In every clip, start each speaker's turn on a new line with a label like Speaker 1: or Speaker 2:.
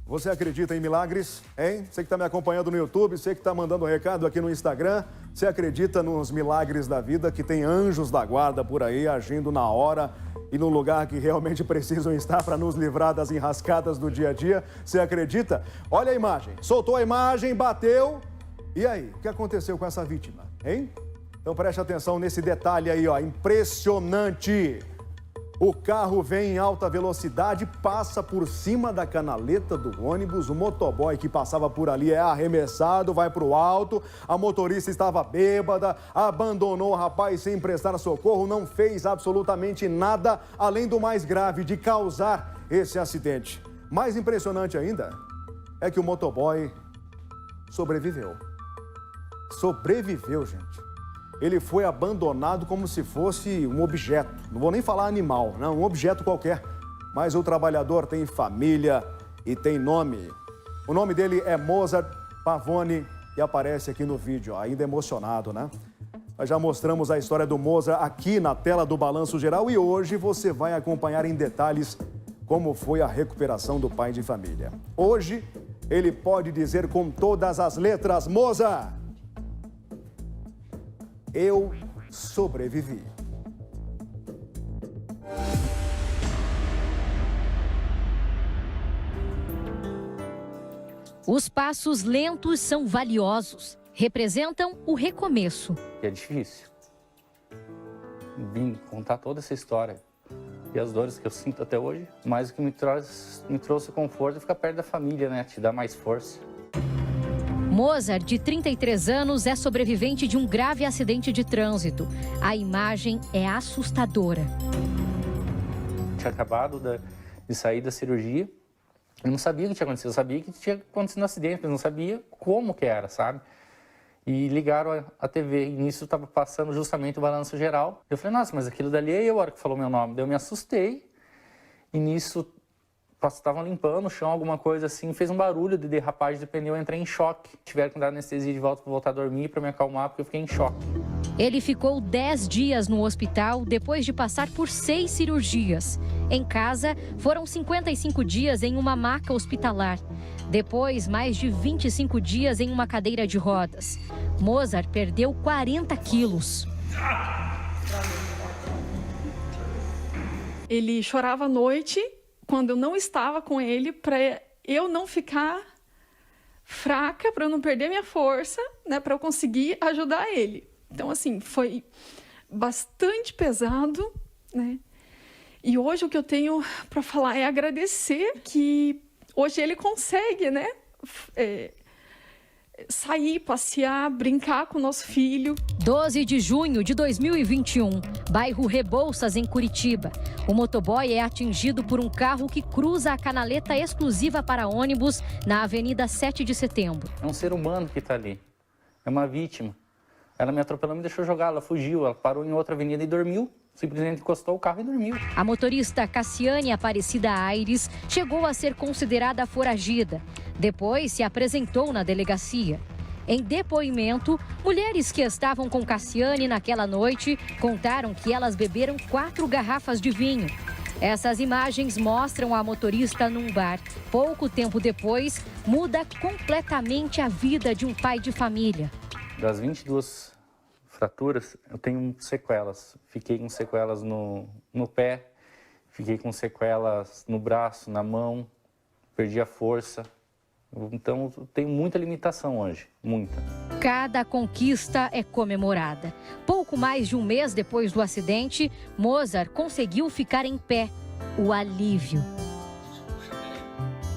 Speaker 1: Você acredita em milagres, hein? Você que está me acompanhando no YouTube, você que está mandando um recado aqui no Instagram, você acredita nos milagres da vida, que tem anjos da guarda por aí agindo na hora e no lugar que realmente precisam estar para nos livrar das enrascadas do dia a dia? Você acredita? Olha a imagem, soltou a imagem, bateu. E aí, o que aconteceu com essa vítima, hein? Então preste atenção nesse detalhe aí, ó, impressionante. O carro vem em alta velocidade, passa por cima da canaleta do ônibus, o motoboy que passava por ali é arremessado, vai para o alto, a motorista estava bêbada, abandonou o rapaz sem prestar socorro, não fez absolutamente nada, além do mais grave, de causar esse acidente. Mais impressionante ainda é que o motoboy sobreviveu. Sobreviveu, gente. Ele foi abandonado como se fosse um objeto. Não vou nem falar animal, não, um objeto qualquer. Mas o trabalhador tem família e tem nome. O nome dele é Mozart Pavone e aparece aqui no vídeo, ó, ainda emocionado, né? Nós já mostramos a história do Mozart aqui na tela do Balanço Geral e hoje você vai acompanhar em detalhes como foi a recuperação do pai de família. Hoje, ele pode dizer com todas as letras, Mozart, eu sobrevivi.
Speaker 2: Os passos lentos são valiosos. Representam o recomeço.
Speaker 3: É difícil. Vim contar toda essa história e as dores que eu sinto até hoje, mas o que me trouxe conforto é ficar perto da família, né? Te dá mais força.
Speaker 2: Mozart, de 33 anos, é sobrevivente de um grave acidente de trânsito. A imagem é assustadora.
Speaker 3: Tinha acabado de sair da cirurgia. Eu não sabia o que tinha acontecido. Eu sabia que tinha acontecido um acidente, mas não sabia como que era, sabe? E ligaram a TV. E nisso estava passando justamente o Balanço Geral. Eu falei, nossa, mas aquilo dali é eu, a hora que falou meu nome. Daí eu me assustei. E nisso estavam limpando o chão, alguma coisa assim, fez um barulho de derrapagem de pneu, eu entrei em choque. Tiveram que dar anestesia de volta para voltar a dormir, para me acalmar, porque eu fiquei em choque.
Speaker 2: Ele ficou 10 dias no hospital depois de passar por 6 cirurgias. Em casa, foram 55 dias em uma maca hospitalar. Depois, mais de 25 dias em uma cadeira de rodas. Mozart perdeu 40 quilos.
Speaker 4: Ele chorava à noite, quando eu não estava com ele, para eu não ficar fraca, para eu não perder minha força, né, para eu conseguir ajudar ele. Então, assim, foi bastante pesado, né? E hoje o que eu tenho para falar é agradecer que hoje ele consegue, né, sair, passear, brincar com o nosso filho.
Speaker 2: 12 de junho de 2021, bairro Rebouças, em Curitiba. O motoboy é atingido por um carro que cruza a canaleta exclusiva para ônibus na Avenida 7 de Setembro.
Speaker 3: É um ser humano que está ali. É uma vítima. Ela me atropelou, me deixou jogar, ela fugiu, ela parou em outra avenida e dormiu. Simplesmente encostou o carro e dormiu.
Speaker 2: A motorista Cassiane Aparecida Aires chegou a ser considerada foragida. Depois se apresentou na delegacia. Em depoimento, mulheres que estavam com Cassiane naquela noite contaram que elas beberam 4 garrafas de vinho. Essas imagens mostram a motorista num bar. Pouco tempo depois, muda completamente a vida de um pai de família.
Speaker 3: Das 22 fraturas, eu tenho sequelas. Fiquei com sequelas no pé, fiquei com sequelas no braço, na mão, perdi a força. Então, eu tenho muita limitação hoje, muita.
Speaker 2: Cada conquista é comemorada. Pouco mais de um mês depois do acidente, Mozart conseguiu ficar em pé. O alívio.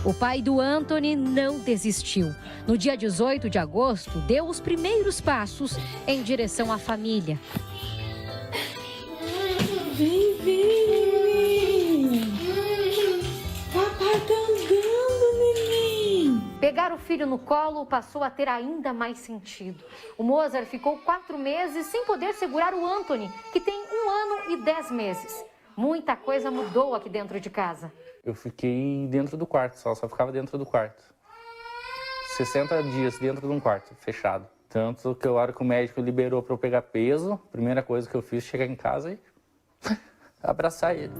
Speaker 2: O pai do Anthony não desistiu. No dia 18 de agosto, deu os primeiros passos em direção à família.
Speaker 5: Vem, vem, papai tá andando, neném.
Speaker 2: Pegar o filho no colo passou a ter ainda mais sentido. O Mozart ficou 4 meses sem poder segurar o Anthony, que tem 1 ano e 10 meses. Muita coisa mudou aqui dentro de casa.
Speaker 3: Eu fiquei dentro do quarto, só ficava dentro do quarto. 60 dias dentro de um quarto, fechado. Tanto que a hora que o médico liberou para eu pegar peso, a primeira coisa que eu fiz foi chegar em casa e abraçar ele.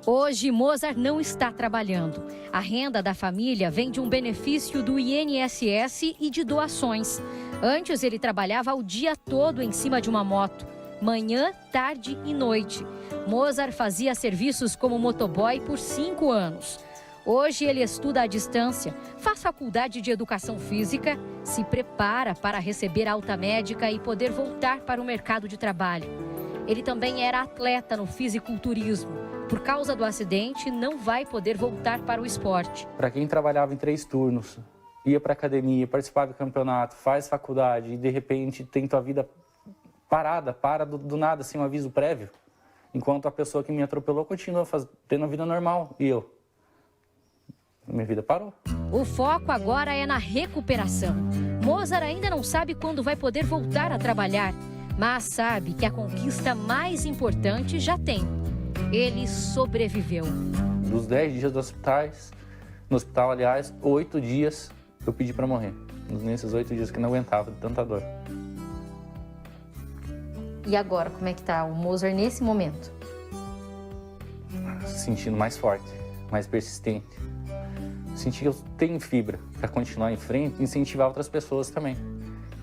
Speaker 2: Hoje, Mozart não está trabalhando. A renda da família vem de um benefício do INSS e de doações. Antes, ele trabalhava o dia todo em cima de uma moto. Manhã, tarde e noite. Mozart fazia serviços como motoboy por 5 anos. Hoje, ele estuda à distância, faz faculdade de educação física, se prepara para receber alta médica e poder voltar para o mercado de trabalho. Ele também era atleta no fisiculturismo. Por causa do acidente, não vai poder voltar para o esporte.
Speaker 3: Para quem trabalhava em 3 turnos, ia para academia, participava do campeonato, faz faculdade e de repente tem tua vida parada, do nada, sem um aviso prévio. Enquanto a pessoa que me atropelou continua tendo a vida normal e eu. Minha vida parou.
Speaker 2: O foco agora é na recuperação. Mozart ainda não sabe quando vai poder voltar a trabalhar, mas sabe que a conquista mais importante já tem. Ele sobreviveu.
Speaker 3: Dos 10 dias no hospital, aliás, 8 dias eu pedi para morrer. Nesses 8 dias que não aguentava de tanta dor.
Speaker 2: E agora, como é que tá o Mozart nesse momento?
Speaker 3: Se sentindo mais forte, mais persistente. Senti que eu tenho fibra para continuar em frente e incentivar outras pessoas também.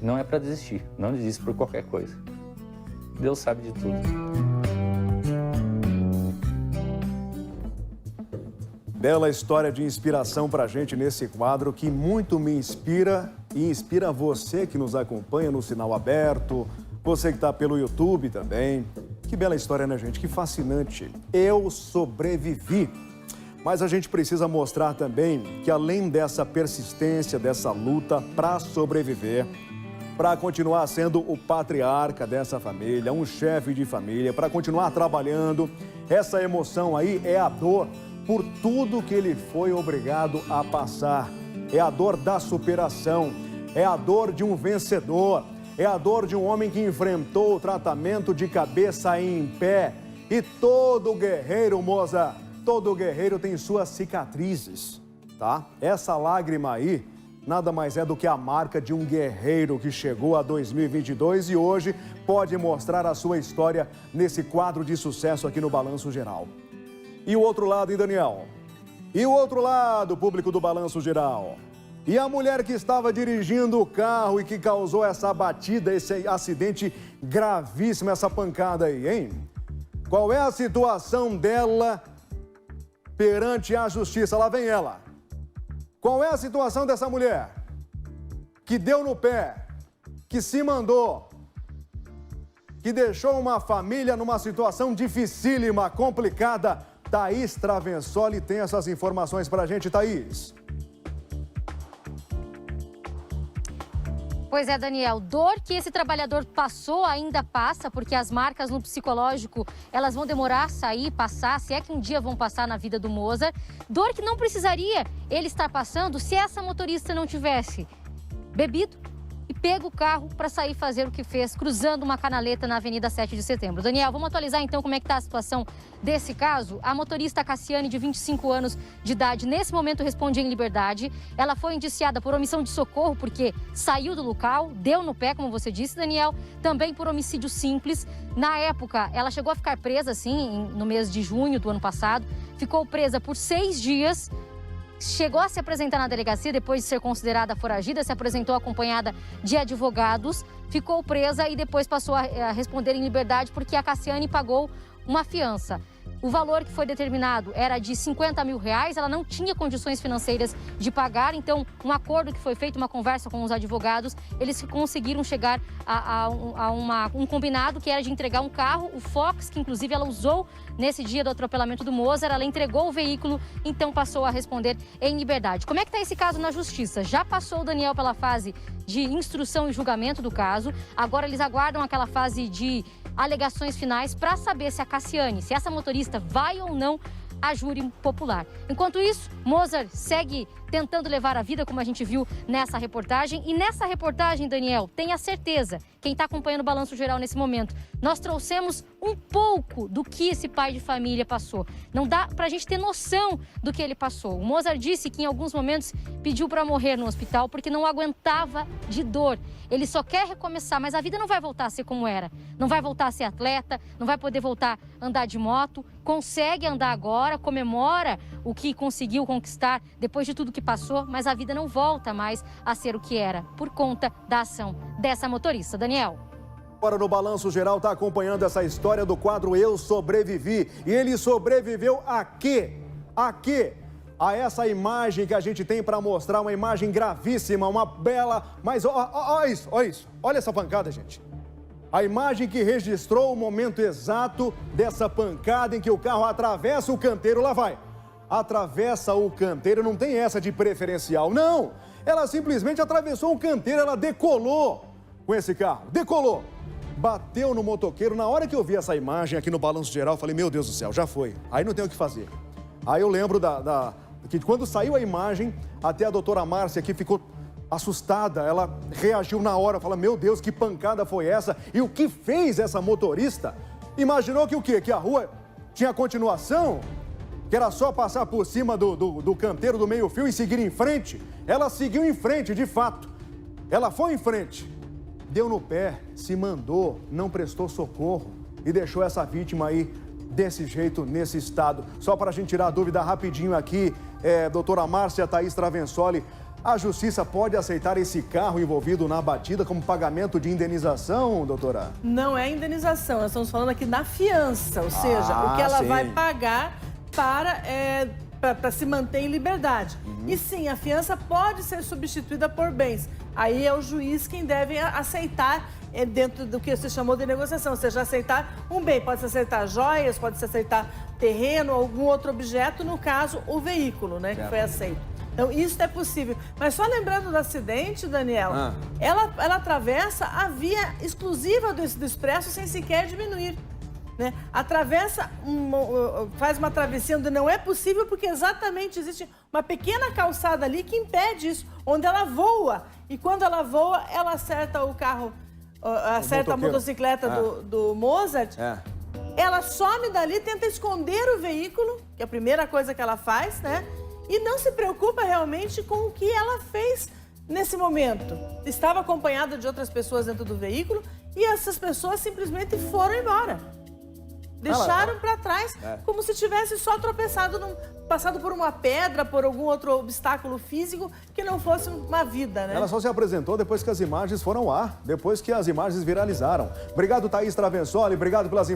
Speaker 3: Não é para desistir, não desista por qualquer coisa. Deus sabe de tudo.
Speaker 1: Bela história de inspiração para a gente nesse quadro que muito me inspira e inspira você que nos acompanha no Sinal Aberto, você que está pelo YouTube também. Que bela história, né, gente? Que fascinante. Eu sobrevivi. Mas a gente precisa mostrar também que além dessa persistência, dessa luta para sobreviver, para continuar sendo o patriarca dessa família, um chefe de família, para continuar trabalhando, essa emoção aí é a dor por tudo que ele foi obrigado a passar. É a dor da superação, é a dor de um vencedor, é a dor de um homem que enfrentou o tratamento de cabeça em pé. E todo guerreiro, Mozart, todo guerreiro tem suas cicatrizes, tá? Essa lágrima aí nada mais é do que a marca de um guerreiro que chegou a 2022 e hoje pode mostrar a sua história nesse quadro de sucesso aqui no Balanço Geral. E o outro lado, hein, Daniel? E o outro lado, público do Balanço Geral? E a mulher que estava dirigindo o carro e que causou essa batida, esse acidente gravíssimo, essa pancada aí, hein? Qual é a situação dela perante a justiça? Lá vem ela. Qual é a situação dessa mulher que deu no pé, que se mandou, que deixou uma família numa situação dificílima, complicada? Thaís Travensoli tem essas informações pra gente, Thaís.
Speaker 2: Pois é, Daniel, dor que esse trabalhador passou ainda passa, porque as marcas no psicológico, elas vão demorar a sair, passar, se é que um dia vão passar na vida do Mozart. Dor que não precisaria ele estar passando se essa motorista não tivesse bebido e pego o carro para sair fazer o que fez, cruzando uma canaleta na Avenida 7 de Setembro. Daniel, vamos atualizar então como é que está a situação desse caso? A motorista Cassiane, de 25 anos de idade, nesse momento responde em liberdade. Ela foi indiciada por omissão de socorro, porque saiu do local, deu no pé, como você disse, Daniel, também por homicídio simples. Na época, ela chegou a ficar presa, sim, no mês de junho do ano passado, ficou presa por 6 dias, chegou a se apresentar na delegacia depois de ser considerada foragida, se apresentou acompanhada de advogados, ficou presa e depois passou a responder em liberdade porque a Cassiane pagou uma fiança. O valor que foi determinado era de R$50 mil, ela não tinha condições financeiras de pagar, então um acordo que foi feito, uma conversa com os advogados, eles conseguiram chegar a um combinado que era de entregar um carro, o Fox, que inclusive ela usou nesse dia do atropelamento do Mozart, ela entregou o veículo, então passou a responder em liberdade. Como é que está esse caso na justiça? Já passou o Daniel pela fase de instrução e julgamento do caso, agora eles aguardam aquela fase de alegações finais para saber se a Cassiane, se essa motorista vai ou não a júri popular. Enquanto isso, Mozart segue tentando levar a vida, como a gente viu nessa reportagem. E nessa reportagem, Daniel, tenha certeza, quem está acompanhando o Balanço Geral nesse momento, nós trouxemos um pouco do que esse pai de família passou. Não dá pra gente ter noção do que ele passou. O Mozart disse que em alguns momentos pediu para morrer no hospital porque não aguentava de dor. Ele só quer recomeçar, mas a vida não vai voltar a ser como era. Não vai voltar a ser atleta, não vai poder voltar a andar de moto. Consegue andar agora, comemora o que conseguiu conquistar depois de tudo que passou, mas a vida não volta mais a ser o que era por conta da ação dessa motorista. Daniel.
Speaker 1: Agora no Balanço Geral está acompanhando essa história do quadro Eu Sobrevivi. E ele sobreviveu a quê? A quê? A essa imagem que a gente tem para mostrar, uma imagem gravíssima, uma bela... Mas olha isso, olha isso. Olha essa pancada, gente. A imagem que registrou o momento exato dessa pancada em que o carro atravessa o canteiro, lá vai. Atravessa o canteiro, não tem essa de preferencial, não. Ela simplesmente atravessou o canteiro, ela decolou com esse carro, decolou. Bateu no motoqueiro. Na hora que eu vi essa imagem aqui no Balanço Geral, eu falei, meu Deus do céu, já foi. Aí não tem o que fazer. Aí eu lembro que quando saiu a imagem, até a doutora Márcia aqui ficou assustada. Ela reagiu na hora, falou, meu Deus, que pancada foi essa? E o que fez essa motorista? Imaginou que o quê? Que a rua tinha continuação? Que era só passar por cima do canteiro do meio-fio e seguir em frente? Ela seguiu em frente, de fato. Ela foi em frente. Deu no pé, se mandou, não prestou socorro e deixou essa vítima aí desse jeito, nesse estado. Só para a gente tirar a dúvida rapidinho aqui, doutora Márcia Thaís Travensoli, a justiça pode aceitar esse carro envolvido na batida como pagamento de indenização, doutora?
Speaker 6: Não é indenização, nós estamos falando aqui da fiança, ou seja, o que ela vai pagar para se manter em liberdade. E sim, a fiança pode ser substituída por bens. Aí é o juiz quem deve aceitar dentro do que você chamou de negociação, ou seja, aceitar um bem. Pode-se aceitar joias, pode-se aceitar terreno, algum outro objeto, no caso, o veículo, né, que foi aceito. Então, isso é possível. Mas só lembrando do acidente, Daniel, ela atravessa a via exclusiva do expresso sem sequer diminuir. Né? Atravessa, faz uma travessia onde não é possível, porque exatamente existe uma pequena calçada ali que impede isso, onde ela voa. E quando ela voa, ela acerta o carro, acerta a motocicleta do Mozart. Ela some dali, tenta esconder o veículo, que é a primeira coisa que ela faz, né? E não se preocupa realmente com o que ela fez nesse momento. Estava acompanhada de outras pessoas dentro do veículo e essas pessoas simplesmente foram embora. Deixaram para trás, como se tivesse só tropeçado, passado por uma pedra, por algum outro obstáculo físico que não fosse uma vida, né?
Speaker 1: Ela só se apresentou depois que as imagens foram ao ar, depois que as imagens viralizaram. Obrigado, Thaís Travensoli, obrigado pelas informações.